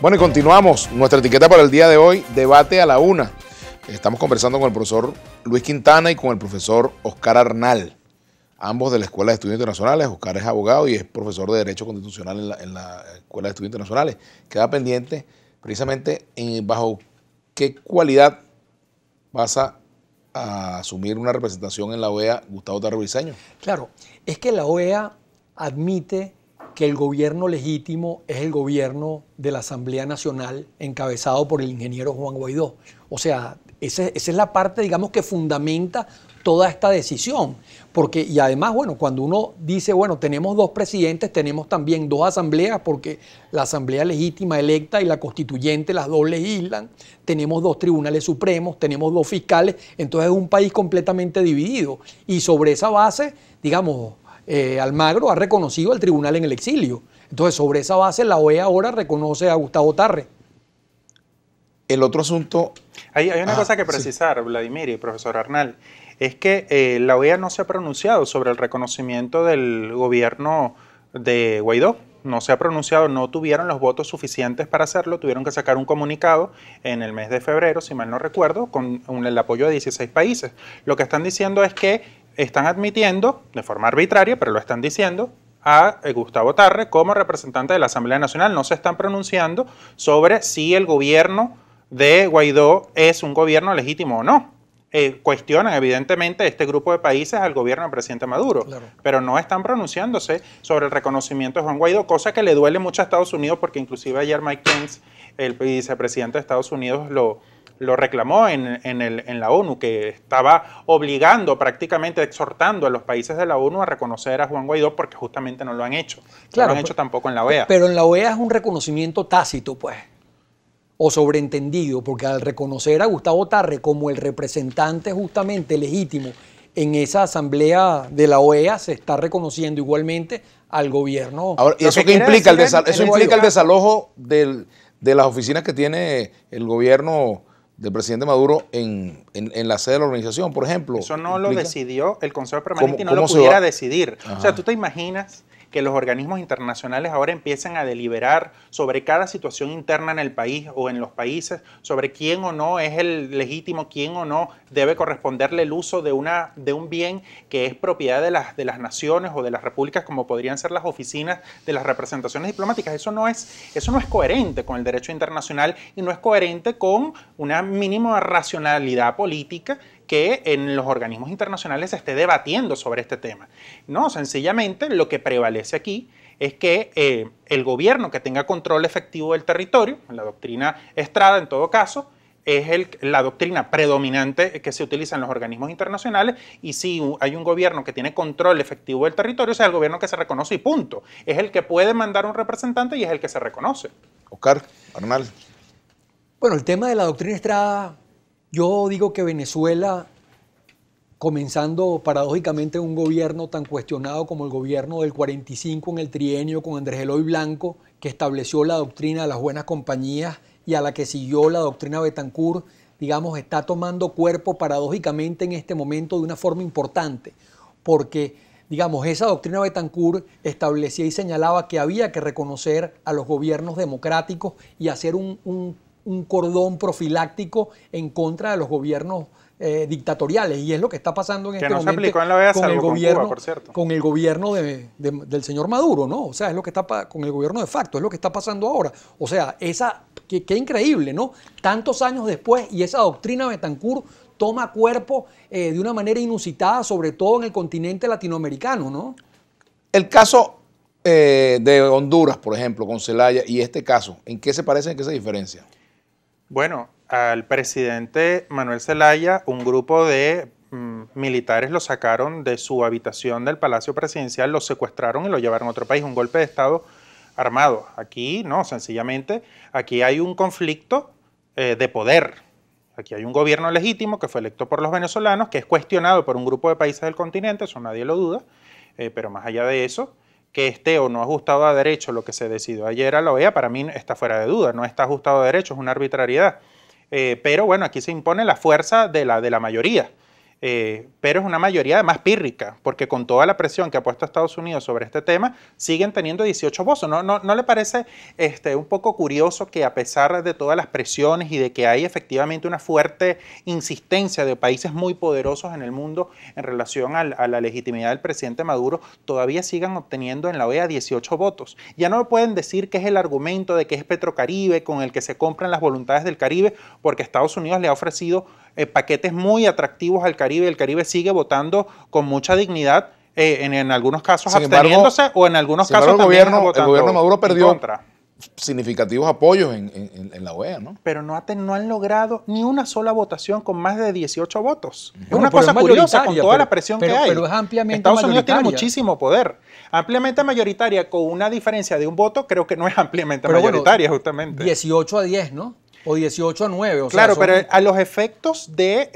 Bueno, y continuamos nuestra etiqueta para el día de hoy, debate a la una. Estamos conversando con el profesor Luis Quintana y con el profesor Oscar Arnal, ambos de la Escuela de Estudios Internacionales. Oscar es abogado y es profesor de Derecho Constitucional en la Escuela de Estudios Internacionales. Queda pendiente precisamente bajo qué cualidad pasa a asumir una representación en la OEA Gustavo Tarre Briceño. Claro, es que la OEA admite que el gobierno legítimo es el gobierno de la Asamblea Nacional encabezado por el ingeniero Juan Guaidó. O sea, esa es la parte, digamos, que fundamenta toda esta decisión. Porque, y además, bueno, cuando uno dice, bueno, tenemos dos presidentes, tenemos también dos asambleas, porque la asamblea legítima electa y la constituyente, las dos legislan, tenemos dos tribunales supremos, tenemos dos fiscales, entonces es un país completamente dividido. Y sobre esa base, digamos, Almagro ha reconocido al tribunal en el exilio. Entonces, sobre esa base, la OEA ahora reconoce a Gustavo Tarre. El otro asunto... Hay una cosa que precisar, sí, Vladimir y profesor Arnal, es que la OEA no se ha pronunciado sobre el reconocimiento del gobierno de Guaidó. No se ha pronunciado, no tuvieron los votos suficientes para hacerlo, tuvieron que sacar un comunicado en el mes de febrero, si mal no recuerdo, con el apoyo de 16 países. Lo que están diciendo es que están admitiendo, de forma arbitraria, pero lo están diciendo, a Gustavo Tarre como representante de la Asamblea Nacional. No se están pronunciando sobre si el gobierno de Guaidó es un gobierno legítimo o no. Cuestionan evidentemente este grupo de países al gobierno del presidente Maduro, claro, pero no están pronunciándose sobre el reconocimiento de Juan Guaidó, cosa que le duele mucho a Estados Unidos, porque inclusive ayer Mike Pence, el vicepresidente de Estados Unidos, lo reclamó en la ONU, que estaba obligando, prácticamente exhortando a los países de la ONU a reconocer a Juan Guaidó, porque justamente no lo han hecho. Claro, no lo han hecho tampoco en la OEA. Pero en la OEA es un reconocimiento tácito, pues, o sobreentendido, porque al reconocer a Gustavo Tarre como el representante justamente legítimo en esa asamblea de la OEA, se está reconociendo igualmente al gobierno. Ahora, ¿y eso qué implica? Eso implica el desalojo de las oficinas que tiene el gobierno del presidente Maduro en la sede de la organización, por ejemplo. Eso no lo decidió el Consejo Permanente y no lo pudiera decidir. Ajá. O sea, ¿tú te imaginas que los organismos internacionales ahora empiezan a deliberar sobre cada situación interna en el país o en los países, sobre quién o no es el legítimo, quién o no debe corresponderle el uso de un bien que es propiedad de las naciones o de las repúblicas, como podrían ser las oficinas de las representaciones diplomáticas? Eso no es coherente con el derecho internacional y no es coherente con una mínima racionalidad política que en los organismos internacionales se esté debatiendo sobre este tema. No, sencillamente lo que prevalece aquí es que el gobierno que tenga control efectivo del territorio, la doctrina Estrada en todo caso, es la doctrina predominante que se utiliza en los organismos internacionales, y si hay un gobierno que tiene control efectivo del territorio, ese es el gobierno que se reconoce y punto. Es el que puede mandar un representante y es el que se reconoce. Oscar Arnal. Bueno, el tema de la doctrina Estrada, yo digo que Venezuela, comenzando paradójicamente un gobierno tan cuestionado como el gobierno del 45 en el trienio con Andrés Eloy Blanco, que estableció la doctrina de las buenas compañías y a la que siguió la doctrina Bettencourt, digamos, está tomando cuerpo paradójicamente en este momento de una forma importante, porque, digamos, esa doctrina Bettencourt establecía y señalaba que había que reconocer a los gobiernos democráticos y hacer un cordón profiláctico en contra de los gobiernos dictatoriales, y es lo que está pasando en este momento. Que no se aplicó en la OEA, con el gobierno, Cuba, por cierto. Con el gobierno del señor Maduro, ¿no? O sea, es lo que está con el gobierno de facto, es lo que está pasando ahora. O sea, qué increíble, ¿no? Tantos años después, y esa doctrina Bettencourt toma cuerpo de una manera inusitada, sobre todo en el continente latinoamericano, ¿no? El caso de Honduras, por ejemplo, con Zelaya, y este caso, ¿en qué se parecen, en qué se diferencia? Bueno, al presidente Manuel Zelaya, un grupo de militares lo sacaron de su habitación del Palacio Presidencial, lo secuestraron y lo llevaron a otro país, un golpe de Estado armado. Aquí no, sencillamente, aquí hay un conflicto de poder. Aquí hay un gobierno legítimo que fue electo por los venezolanos, que es cuestionado por un grupo de países del continente, eso nadie lo duda, pero más allá de eso, que esté o no ajustado a derecho lo que se decidió ayer a la OEA, para mí está fuera de duda, no está ajustado a derecho, es una arbitrariedad. Pero bueno, aquí se impone la fuerza de la mayoría. pero es una mayoría además pírrica, porque con toda la presión que ha puesto Estados Unidos sobre este tema, siguen teniendo 18 votos. ¿No le parece un poco curioso que a pesar de todas las presiones y de que hay efectivamente una fuerte insistencia de países muy poderosos en el mundo en relación a la legitimidad del presidente Maduro, todavía sigan obteniendo en la OEA 18 votos? Ya no pueden decir que es el argumento de que es Petrocaribe con el que se compran las voluntades del Caribe, porque Estados Unidos le ha ofrecido paquetes muy atractivos al Caribe. El Caribe sigue votando con mucha dignidad, en algunos casos absteniéndose, o en algunos casos también el gobierno de Maduro perdió contra significativos apoyos en la OEA, ¿no? Pero no han logrado ni una sola votación con más de 18 votos. Es Bueno, una cosa curiosa con toda la presión pero que hay. Pero es ampliamente Estados Unidos tiene mayoritaria. muchísimo poder. Ampliamente mayoritaria con una diferencia de un voto, creo que no es ampliamente mayoritaria, justamente. 18-10, ¿no? O 18-9. O claro, sea, pero a los efectos de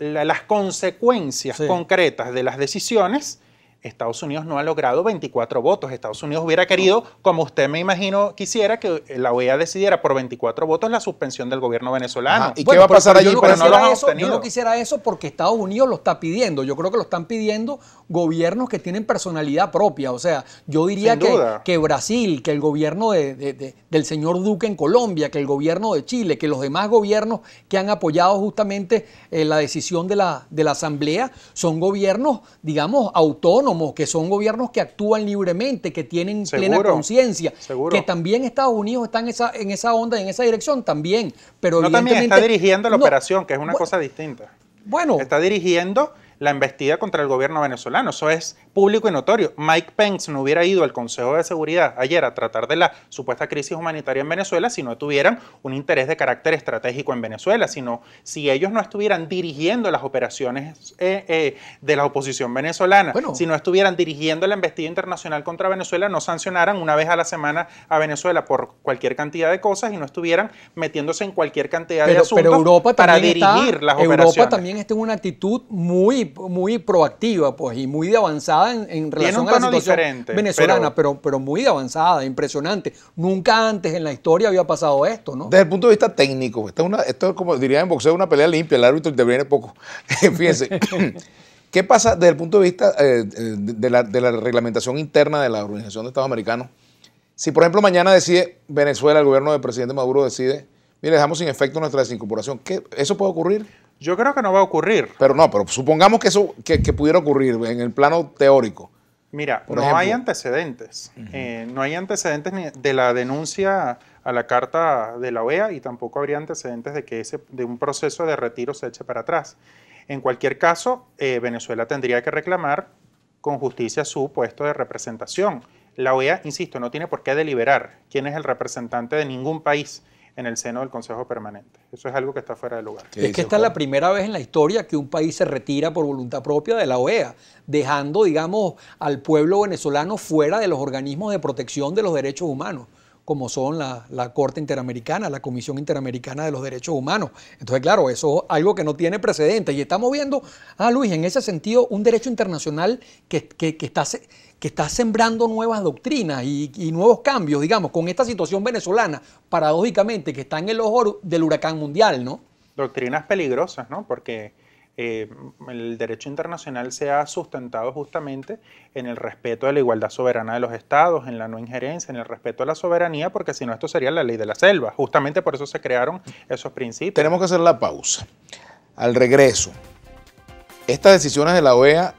las consecuencias concretas de las decisiones, Estados Unidos no ha logrado 24 votos. Estados Unidos hubiera querido, como usted me imagino quisiera, que la OEA decidiera por 24 votos la suspensión del gobierno venezolano. Ajá. ¿Y qué va a pasar allí? Pero no lo han obtenido. Yo no quisiera eso porque Estados Unidos lo está pidiendo. Yo creo que lo están pidiendo gobiernos que tienen personalidad propia. O sea, yo diría que Brasil, que el gobierno del señor Duque en Colombia, que el gobierno de Chile, que los demás gobiernos que han apoyado justamente la decisión de la Asamblea, son gobiernos, digamos, autónomos, que son gobiernos que actúan libremente, que tienen plena conciencia, que también Estados Unidos está en esa onda, en esa dirección también, pero no, también está dirigiendo la operación, que es una cosa distinta. Bueno, está dirigiendo la embestida contra el gobierno venezolano. Eso es público y notorio. Mike Pence no hubiera ido al Consejo de Seguridad ayer a tratar de la supuesta crisis humanitaria en Venezuela si no tuvieran un interés de carácter estratégico en Venezuela, sino si ellos no estuvieran dirigiendo las operaciones de la oposición venezolana, si no estuvieran dirigiendo la embestida internacional contra Venezuela, no sancionaran una vez a la semana a Venezuela por cualquier cantidad de cosas y no estuvieran metiéndose en cualquier cantidad de asuntos pero Europa para dirigir las operaciones. Europa también está en una actitud muy proactiva, pues, y muy de avanzada en relación a la situación venezolana, pero muy de avanzada, impresionante. Nunca antes en la historia había pasado esto, ¿no? Desde el punto de vista técnico, esto es como dirían en boxeo, una pelea limpia, el árbitro interviene poco. Fíjense, ¿qué pasa desde el punto de vista de la reglamentación interna de la Organización de Estados Americanos? Si, por ejemplo, mañana decide Venezuela, el gobierno del presidente Maduro decide, mire, dejamos sin efecto nuestra desincorporación, ¿eso puede ocurrir? Yo creo que no va a ocurrir. Pero supongamos que eso que pudiera ocurrir en el plano teórico. Mira, no hay antecedentes. No hay antecedentes ni de la denuncia a la carta de la OEA y tampoco habría antecedentes de que de un proceso de retiro se eche para atrás. En cualquier caso, Venezuela tendría que reclamar con justicia su puesto de representación. La OEA, insisto, no tiene por qué deliberar quién es el representante de ningún país en el seno del Consejo Permanente. Eso es algo que está fuera de lugar. Es que esta es la primera vez en la historia que un país se retira por voluntad propia de la OEA, dejando, digamos, al pueblo venezolano fuera de los organismos de protección de los derechos humanos, como son la Corte Interamericana, la Comisión Interamericana de los Derechos Humanos. Entonces, claro, eso es algo que no tiene precedentes. Y estamos viendo, Luis, en ese sentido, un derecho internacional que está sembrando nuevas doctrinas y nuevos cambios, digamos, con esta situación venezolana, paradójicamente, que está en el ojo del huracán mundial, ¿no? Doctrinas peligrosas, ¿no? Porque el derecho internacional se ha sustentado justamente en el respeto de la igualdad soberana de los estados, en la no injerencia, en el respeto a la soberanía, porque si no esto sería la ley de la selva. Justamente por eso se crearon esos principios. Tenemos que hacer la pausa. Al regreso, estas decisiones de la OEA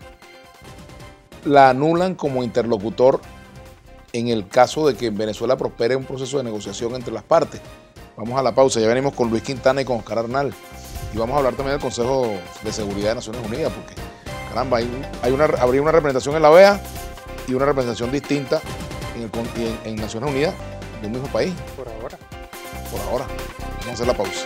la anulan como interlocutor en el caso de que en Venezuela prospere un proceso de negociación entre las partes. Vamos a la pausa, ya venimos con Luis Quintana y con Oscar Arnal. Y vamos a hablar también del Consejo de Seguridad de Naciones Unidas, porque, caramba, habría una representación en la OEA y una representación distinta en Naciones Unidas de un mismo país. Por ahora. Por ahora. Vamos a hacer la pausa.